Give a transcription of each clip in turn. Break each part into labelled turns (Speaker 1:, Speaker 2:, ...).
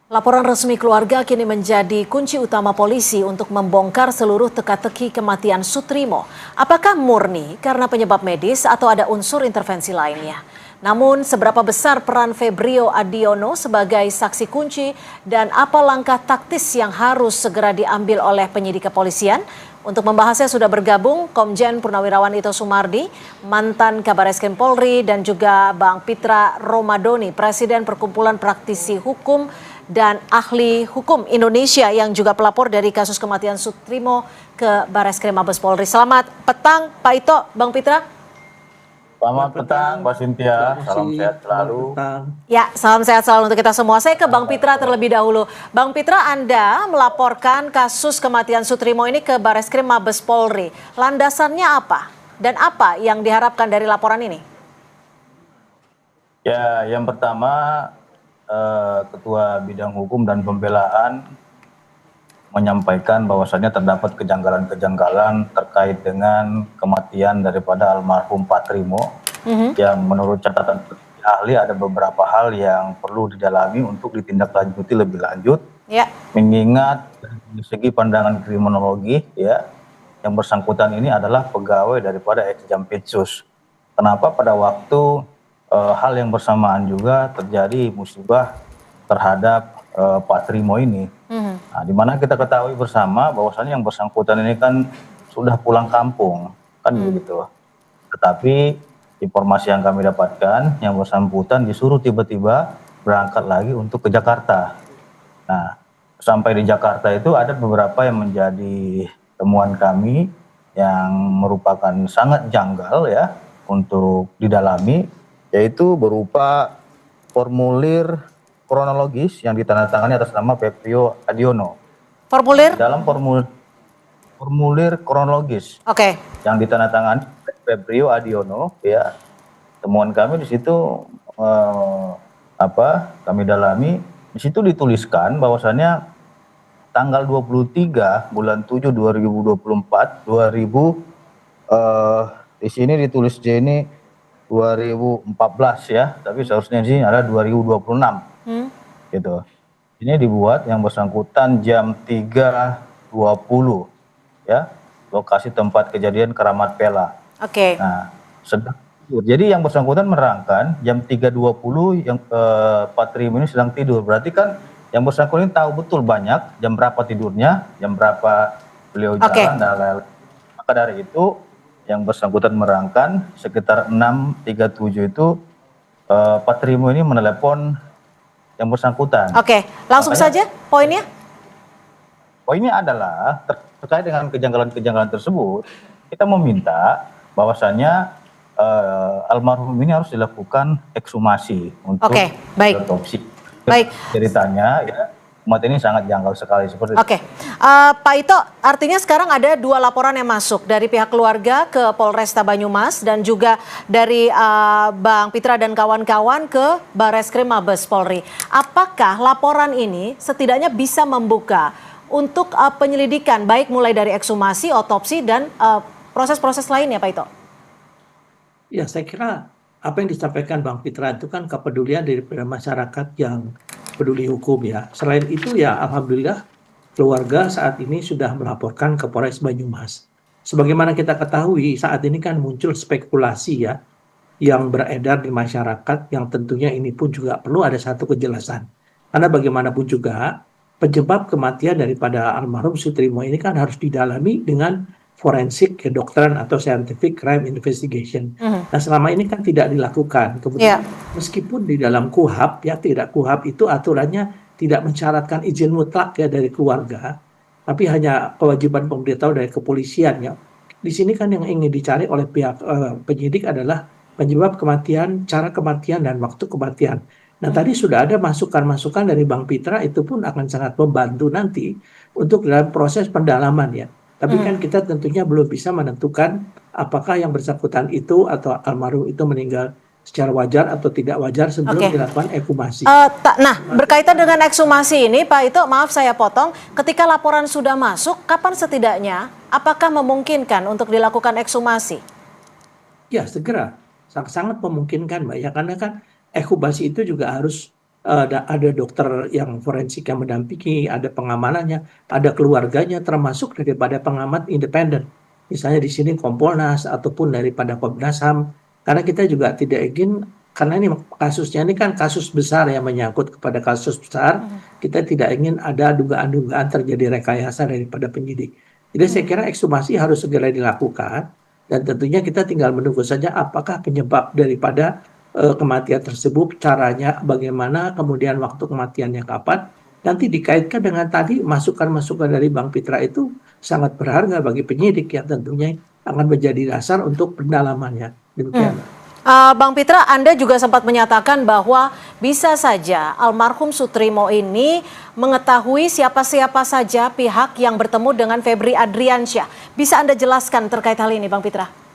Speaker 1: Laporan resmi keluarga kini menjadi kunci utama polisi untuk membongkar seluruh teka-teki kematian Sutrimo. Apakah murni karena penyebab medis atau ada unsur intervensi lainnya? Namun seberapa besar peran Febrio Adiono sebagai saksi kunci dan apa langkah taktis yang harus segera diambil oleh penyidik kepolisian? Untuk membahasnya sudah bergabung Komjen Purnawirawan Ito Sumardi, mantan Kabareskrim Polri, dan juga Bang Pitra Romadoni, Presiden Perkumpulan Praktisi Hukum dan Ahli Hukum Indonesia yang juga pelapor dari kasus kematian Sutrimo ke Bareskrim Mabes Polri. Selamat petang Pak Ito, Bang Pitra.
Speaker 2: Selamat petang, Mbak Cynthia. Salam sehat selalu.
Speaker 1: Ya, salam sehat selalu untuk kita semua. Saya ke Bang Pitra terlebih dahulu. Bang Pitra, Anda melaporkan kasus kematian Sutrimo ini ke Bareskrim Mabes Polri. Landasannya apa? Dan apa yang diharapkan dari laporan ini?
Speaker 2: Ya, yang pertama Ketua Bidang Hukum dan Pembelaan menyampaikan bahwasannya terdapat kejanggalan-kejanggalan terkait dengan kematian daripada almarhum Pak Trimo, yang menurut catatan ahli ada beberapa hal yang perlu didalami untuk ditindaklanjuti lebih lanjut, mengingat dari segi pandangan kriminologi, ya, yang bersangkutan ini adalah pegawai daripada Ex-Jampitsus. Kenapa pada waktu hal yang bersamaan juga terjadi musibah terhadap Pak Trimo ini. Nah, di mana kita ketahui bersama bahwasannya yang bersangkutan ini kan sudah pulang kampung, kan begitu. Tetapi informasi yang kami dapatkan, yang bersangkutan disuruh tiba-tiba berangkat lagi untuk ke Jakarta. Nah, sampai di Jakarta itu ada beberapa yang menjadi temuan kami yang merupakan sangat janggal ya untuk didalami, yaitu berupa formulir kronologis yang ditandatangani atas nama Febrio Adiono.
Speaker 1: Formulir?
Speaker 2: Dalam formulir kronologis yang ditandatangani Febrio Adiono, ya, temuan kami di situ kami dalami, di situ dituliskan bahwasannya tanggal 23 bulan 7 2024 di sini ditulis ini 2014 ya, tapi seharusnya di sini ada 2026. Gitu. Ini dibuat yang bersangkutan jam 3.20 ya, lokasi tempat kejadian Keramat Pela. Nah, jadi yang bersangkutan menerangkan jam 3.20 yang Pak Trimo ini sedang tidur. Berarti kan yang bersangkutan ini tahu betul banyak jam berapa tidurnya, jam berapa beliau jalan dan lain-lain. Maka dari itu yang bersangkutan menerangkan sekitar 6.37 itu Pak Trimo ini menelepon yang bersangkutan.
Speaker 1: Langsung saja poinnya.
Speaker 2: Poinnya adalah terkait dengan kejanggalan-kejanggalan tersebut, kita meminta bahwasannya almarhum ini harus dilakukan ekshumasi untuk otopsi.
Speaker 1: Baik.
Speaker 2: Ceritanya ya, kematian ini sangat janggal sekali seperti itu.
Speaker 1: Pak Ito, artinya sekarang ada 2 laporan yang masuk dari pihak keluarga ke Polresta Banyumas dan juga dari Bang Pitra dan kawan-kawan ke Bareskrim Mabes Polri. Apakah laporan ini setidaknya bisa membuka untuk penyelidikan baik mulai dari ekshumasi, otopsi dan proses-proses lainnya, Pak Ito?
Speaker 3: Ya, saya kira apa yang disampaikan Bang Pitra itu kan kepedulian daripada masyarakat yang peduli hukum ya. Selain itu ya alhamdulillah keluarga saat ini sudah melaporkan ke Polres Banyumas. Sebagaimana kita ketahui saat ini kan muncul spekulasi ya yang beredar di masyarakat yang tentunya ini pun juga perlu ada satu kejelasan. Karena bagaimanapun juga penyebab kematian daripada almarhum Sutrimo ini kan harus didalami dengan forensik kedokteran atau scientific crime investigation. Nah selama ini kan tidak dilakukan. Kemudian meskipun di dalam KUHP ya KUHP itu aturannya tidak mensyaratkan izin mutlak ya dari keluarga, tapi hanya kewajiban pemberitahu dari kepolisian ya. Di sini kan yang ingin dicari oleh pihak penyidik adalah penyebab kematian, cara kematian dan waktu kematian. Nah tadi sudah ada masukan-masukan dari Bang Pitra, itu pun akan sangat membantu nanti untuk dalam proses pendalaman ya. Tapi kan kita tentunya belum bisa menentukan apakah yang bersangkutan itu atau almarhum itu meninggal secara wajar atau tidak wajar sebelum dilakukan ekshumasi.
Speaker 1: Nah, berkaitan dengan ekshumasi ini, Pak Ito, maaf saya potong, ketika laporan sudah masuk, kapan setidaknya, apakah memungkinkan untuk dilakukan ekshumasi?
Speaker 3: Ya, segera. Sangat memungkinkan, Mbak. Ya, karena kan ekshumasi itu juga harus ada dokter yang forensik yang mendampingi, ada pengamanannya, ada keluarganya, termasuk daripada pengamat independen. Misalnya di sini Kompolnas ataupun daripada Komnas HAM, karena kita juga tidak ingin, karena ini kasusnya ini kan kasus besar yang menyangkut kepada kasus besar, kita tidak ingin ada dugaan-dugaan terjadi rekayasa daripada penyidik. Jadi saya kira ekshumasi harus segera dilakukan, dan tentunya kita tinggal menunggu saja apakah penyebab daripada kematian tersebut, caranya bagaimana, kemudian waktu kematiannya kapan. Nanti dikaitkan dengan tadi masukan-masukan dari Bang Pitra itu sangat berharga bagi penyidik yang tentunya akan menjadi dasar untuk pendalamannya. Demikian.
Speaker 1: Bang Pitra, Anda juga sempat menyatakan bahwa bisa saja almarhum Soetrimo ini mengetahui siapa-siapa saja pihak yang bertemu dengan Febri Adriansyah. Bisa Anda jelaskan terkait hal ini, Bang Pitra?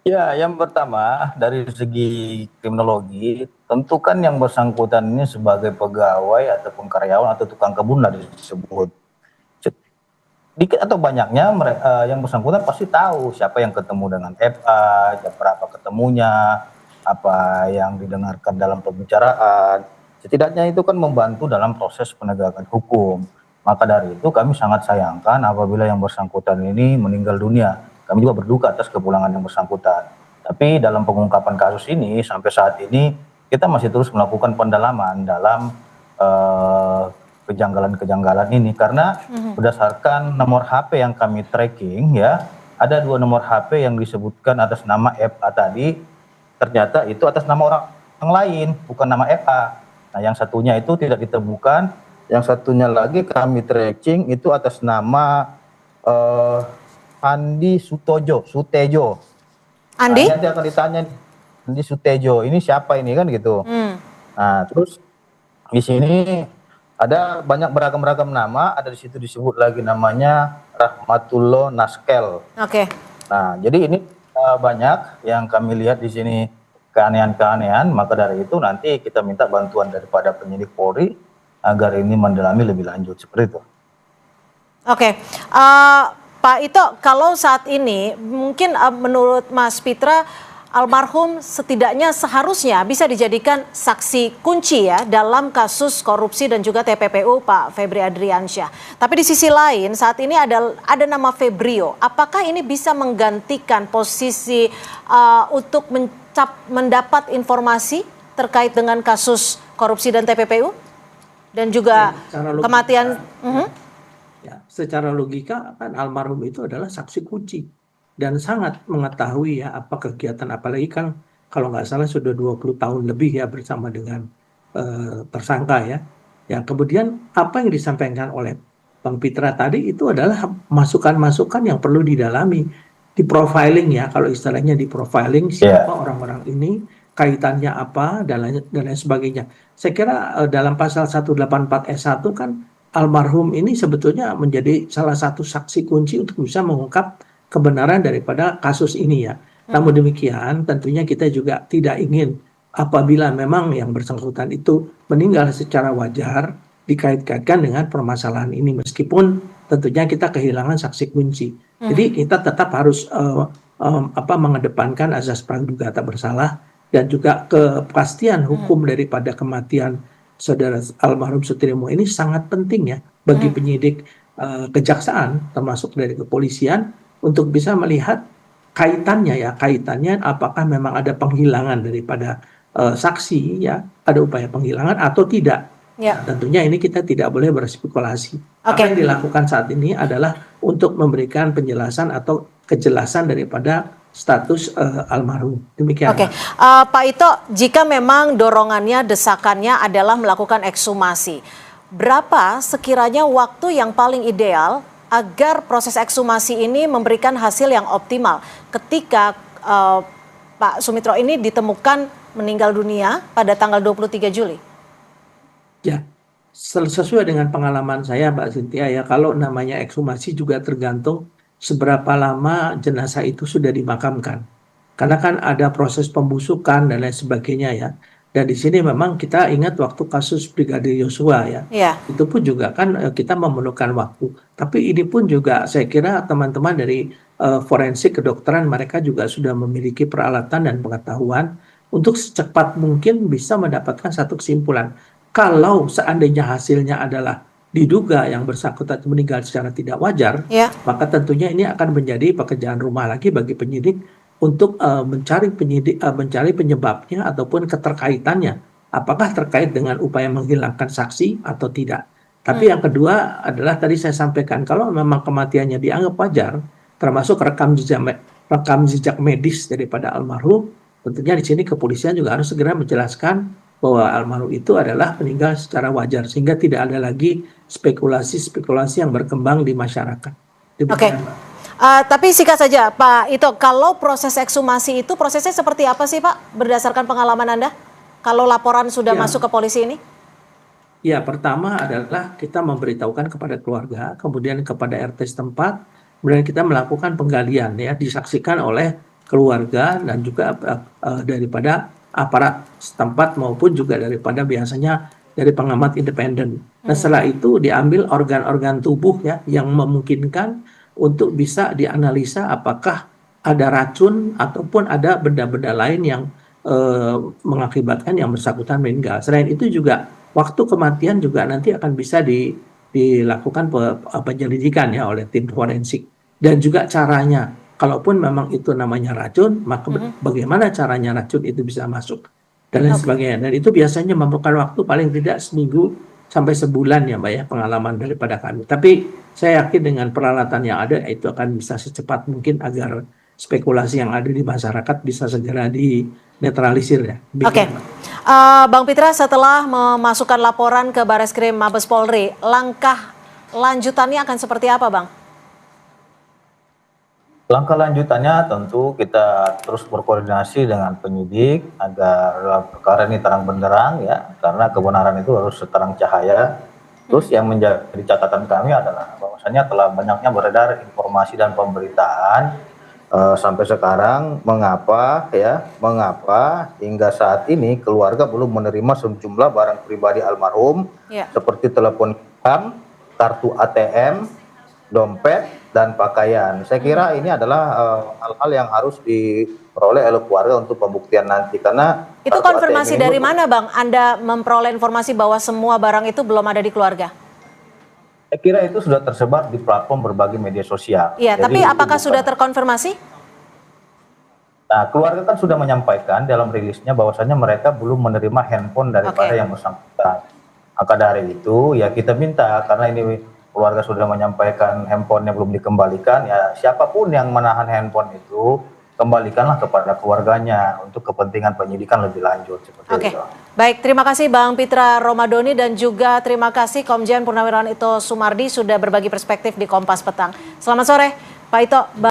Speaker 2: Ya, yang pertama dari segi kriminologi, tentu kan yang bersangkutan ini sebagai pegawai ataupun karyawan atau tukang kebun lah disebut. Dikit atau banyaknya yang bersangkutan pasti tahu siapa yang ketemu dengan FA, berapa ketemunya, apa yang didengarkan dalam pembicaraan. Setidaknya itu kan membantu dalam proses penegakan hukum. Maka dari itu kami sangat sayangkan apabila yang bersangkutan ini meninggal dunia. Kami juga berduka atas kepulangan yang bersangkutan. Tapi dalam pengungkapan kasus ini sampai saat ini kita masih terus melakukan pendalaman dalam kejanggalan-kejanggalan ini, karena berdasarkan nomor HP yang kami tracking ya, ada 2 nomor HP yang disebutkan atas nama FA tadi, ternyata itu atas nama orang lain, bukan nama FA. Nah, yang satunya itu tidak ditemukan, yang satunya lagi kami tracking itu atas nama Andi Sutejo.
Speaker 1: Andi?
Speaker 2: Nah, nanti akan ditanya Andi Sutejo, ini siapa ini kan gitu. Nah, terus di sini ada banyak beragam-ragam nama, ada di situ disebut lagi namanya Rahmatullah Naskel.
Speaker 1: Oke.
Speaker 2: Nah, jadi ini banyak yang kami lihat di sini keanehan-keanehan, maka dari itu nanti kita minta bantuan daripada penyidik Polri agar ini mendalami lebih lanjut seperti itu.
Speaker 1: Oke. Pak Ito, kalau saat ini mungkin menurut Mas Pitra, almarhum setidaknya seharusnya bisa dijadikan saksi kunci ya dalam kasus korupsi dan juga TPPU Pak Febri Adriansyah. Tapi di sisi lain saat ini ada nama Febrio. Apakah ini bisa menggantikan posisi untuk mendapat informasi terkait dengan kasus korupsi dan TPPU dan juga kematian?
Speaker 3: Ya, secara logika kan almarhum itu adalah saksi kunci dan sangat mengetahui ya apa kegiatan, apalagi kan kalau nggak salah sudah 20 tahun lebih ya bersama dengan tersangka ya. Ya, kemudian apa yang disampaikan oleh Bang Pitra tadi itu adalah masukan-masukan yang perlu didalami, di profiling ya, kalau istilahnya di profiling siapa orang-orang ini, kaitannya apa dan lain sebagainya. Saya kira dalam pasal 184 S1 kan almarhum ini sebetulnya menjadi salah satu saksi kunci untuk bisa mengungkap kebenaran daripada kasus ini ya. Namun demikian tentunya kita juga tidak ingin apabila memang yang bersangkutan itu meninggal secara wajar dikait-kaitkan dengan permasalahan ini, meskipun tentunya kita kehilangan saksi kunci. Jadi kita tetap harus mengedepankan azas praduga tak bersalah dan juga kepastian hukum daripada kematian saudara almarhum Soetrimo ini sangat penting ya bagi penyidik kejaksaan termasuk dari kepolisian untuk bisa melihat kaitannya apakah memang ada penghilangan daripada saksi ya, ada upaya penghilangan atau tidak. Ya. Tentunya ini kita tidak boleh berspekulasi. Apa yang dilakukan saat ini adalah untuk memberikan penjelasan atau kejelasan daripada status almarhum. Demikian.
Speaker 1: Pak Ito, jika memang dorongannya, desakannya adalah melakukan ekshumasi, berapa sekiranya waktu yang paling ideal agar proses ekshumasi ini memberikan hasil yang optimal ketika Pak Sumitro ini ditemukan meninggal dunia pada tanggal 23 Juli?
Speaker 3: Ya, sesuai dengan pengalaman saya Mbak Cynthia ya, kalau namanya ekshumasi juga tergantung seberapa lama jenazah itu sudah dimakamkan. Karena kan ada proses pembusukan dan lain sebagainya ya. Dan di sini memang kita ingat waktu kasus Brigadir Yosua ya. Itu pun juga kan kita memerlukan waktu. Tapi ini pun juga saya kira teman-teman dari forensik kedokteran mereka juga sudah memiliki peralatan dan pengetahuan untuk secepat mungkin bisa mendapatkan satu kesimpulan. Kalau seandainya hasilnya adalah diduga yang bersangkutan meninggal secara tidak wajar,
Speaker 1: Ya.
Speaker 3: maka tentunya ini akan menjadi pekerjaan rumah lagi bagi penyidik untuk mencari penyebabnya ataupun keterkaitannya. Apakah terkait dengan upaya menghilangkan saksi atau tidak. Tapi yang kedua adalah tadi saya sampaikan, kalau memang kematiannya dianggap wajar, termasuk rekam jejak medis daripada almarhum, tentunya di sini kepolisian juga harus segera menjelaskan bahwa almarhum itu adalah meninggal secara wajar, sehingga tidak ada lagi spekulasi-spekulasi yang berkembang di masyarakat.
Speaker 1: Oke. Tapi singkat saja Pak Ito, kalau proses ekshumasi itu prosesnya seperti apa sih Pak berdasarkan pengalaman Anda? Kalau laporan sudah
Speaker 3: Ya.
Speaker 1: masuk ke polisi ini?
Speaker 3: Ya, pertama adalah kita memberitahukan kepada keluarga, kemudian kepada RT setempat, kemudian kita melakukan penggalian ya, disaksikan oleh keluarga dan juga daripada aparat setempat maupun juga daripada biasanya dari pengamat independen. Nah, setelah itu diambil organ-organ tubuh ya yang memungkinkan untuk bisa dianalisa apakah ada racun ataupun ada benda-benda lain yang mengakibatkan yang bersangkutan meninggal. Selain itu juga waktu kematian juga nanti akan bisa dilakukan penyelidikan ya oleh tim forensik. Dan juga caranya, kalaupun memang itu namanya racun, maka bagaimana caranya racun itu bisa masuk dan lain sebagainya. Dan itu biasanya memerlukan waktu paling tidak seminggu sampai sebulan ya Mbak ya, pengalaman daripada kami. Tapi saya yakin dengan peralatan yang ada itu akan bisa secepat mungkin agar spekulasi yang ada di masyarakat bisa segera dinetralisir ya.
Speaker 1: Oke. Bang Pitra, setelah memasukkan laporan ke Bareskrim Mabes Polri, langkah lanjutannya akan seperti apa Bang?
Speaker 2: Langkah lanjutannya tentu kita terus berkoordinasi dengan penyidik agar perkara ini terang benderang ya, karena kebenaran itu harus seterang cahaya. Terus yang menjadi catatan kami adalah bahwasanya telah banyaknya beredar informasi dan pemberitaan sampai sekarang mengapa hingga saat ini keluarga belum menerima sejumlah barang pribadi almarhum seperti telepon genggam, kartu ATM, dompet dan pakaian. Saya kira ini adalah hal-hal yang harus diperoleh oleh keluarga untuk pembuktian nanti, karena
Speaker 1: itu konfirmasi dari mana Bang? Anda memperoleh informasi bahwa semua barang itu belum ada di keluarga?
Speaker 2: Saya kira itu sudah tersebar di platform berbagai media sosial.
Speaker 1: Iya, tapi apakah sudah terkonfirmasi?
Speaker 2: Nah, keluarga kan sudah menyampaikan dalam rilisnya bahwasannya mereka belum menerima handphone daripada yang bersangkutan. Maka dari itu ya kita minta, karena ini keluarga sudah menyampaikan handphonenya belum dikembalikan, ya siapapun yang menahan handphone itu kembalikanlah kepada keluarganya untuk kepentingan penyidikan lebih lanjut. Seperti itu.
Speaker 1: Baik, terima kasih Bang Pitra Romadoni dan juga terima kasih Komjen Purnawirawan Ito Sumardi sudah berbagi perspektif di Kompas Petang. Selamat sore Pak Ito.